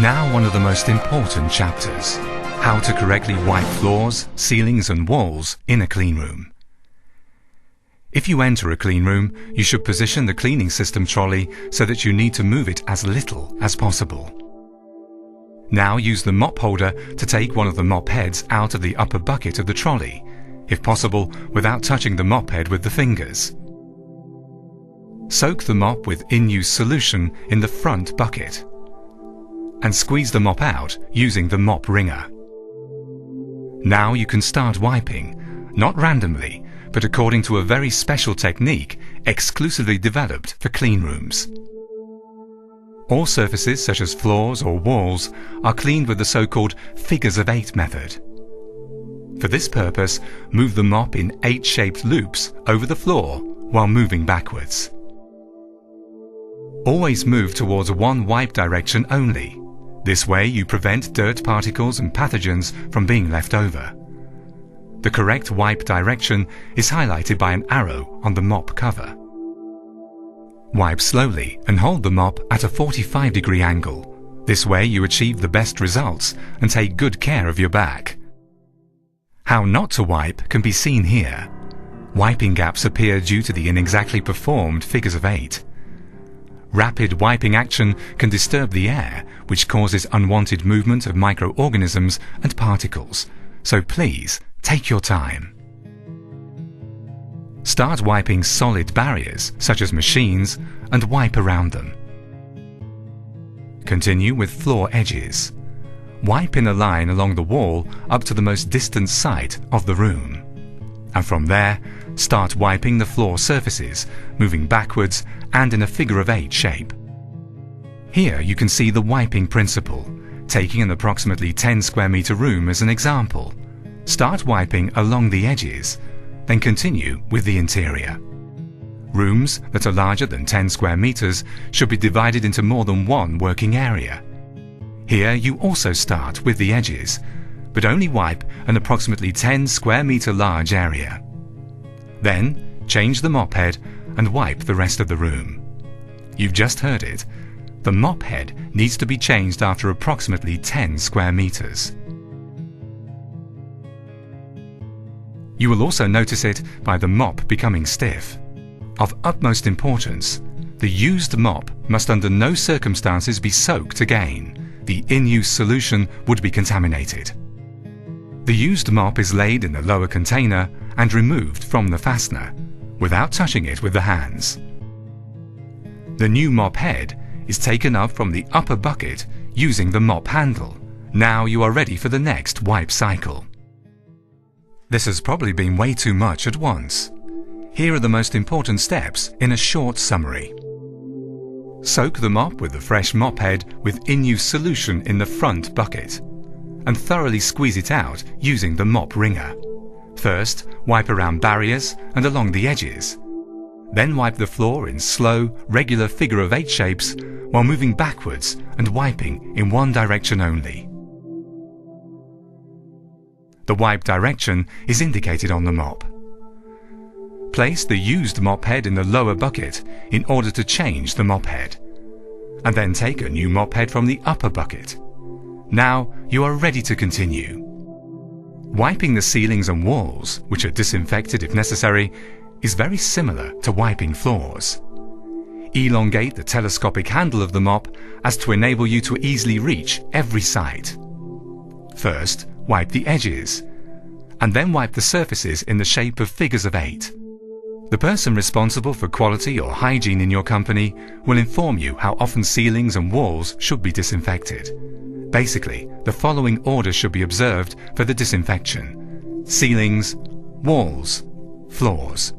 Now one of the most important chapters: how to correctly wipe floors, ceilings and walls in a clean room. If you enter a clean room, you should position the cleaning system trolley so that you need to move it as little as possible. Now use the mop holder to take one of the mop heads out of the upper bucket of the trolley, if possible without touching the mop head with the fingers. Soak the mop with in-use solution in the front bucket and squeeze the mop out using the mop wringer. Now you can start wiping, not randomly, but according to a very special technique exclusively developed for clean rooms. All surfaces such as floors or walls are cleaned with the so-called figures of 8 method. For this purpose, move the mop in 8-shaped loops over the floor while moving backwards. Always move towards one wipe direction only. This way you prevent dirt particles and pathogens from being left over. The correct wipe direction is highlighted by an arrow on the mop cover. Wipe slowly and hold the mop at a 45-degree angle. This way you achieve the best results and take good care of your back. How not to wipe can be seen here. Wiping gaps appear due to the inexactly performed figures of 8. Rapid wiping action can disturb the air, which causes unwanted movement of microorganisms and particles, so please take your time. Start wiping solid barriers, such as machines, and wipe around them. Continue with floor edges. Wipe in a line along the wall up to the most distant site of the room. And from there, start wiping the floor surfaces, moving backwards and in a figure of 8 shape. Here you can see the wiping principle, taking an approximately 10 square meter room as an example. Start wiping along the edges, then continue with the interior. Rooms that are larger than 10 square meters should be divided into more than one working area. Here you also start with the edges, but only wipe an approximately 10 square meter large area. Then change the mop head and wipe the rest of the room. You've just heard it. The mop head needs to be changed after approximately 10 square meters. You will also notice it by the mop becoming stiff. Of utmost importance, the used mop must under no circumstances be soaked again. The in-use solution would be contaminated. The used mop is laid in the lower container and removed from the fastener, without touching it with the hands. The new mop head is taken up from the upper bucket using the mop handle. Now you are ready for the next wipe cycle. This has probably been way too much at once. Here are the most important steps in a short summary. Soak the mop with the fresh mop head with in-use solution in the front bucket and thoroughly squeeze it out using the mop wringer. First, wipe around barriers and along the edges. Then wipe the floor in slow, regular figure of 8 shapes while moving backwards and wiping in one direction only. The wipe direction is indicated on the mop. Place the used mop head in the lower bucket in order to change the mop head, and then take a new mop head from the upper bucket. Now you are ready to continue. Wiping the ceilings and walls, which are disinfected if necessary, is very similar to wiping floors. Elongate the telescopic handle of the mop as to enable you to easily reach every site. First, wipe the edges, and then wipe the surfaces in the shape of figures of 8. The person responsible for quality or hygiene in your company will inform you how often ceilings and walls should be disinfected. Basically, the following order should be observed for the disinfection: ceilings, walls, floors.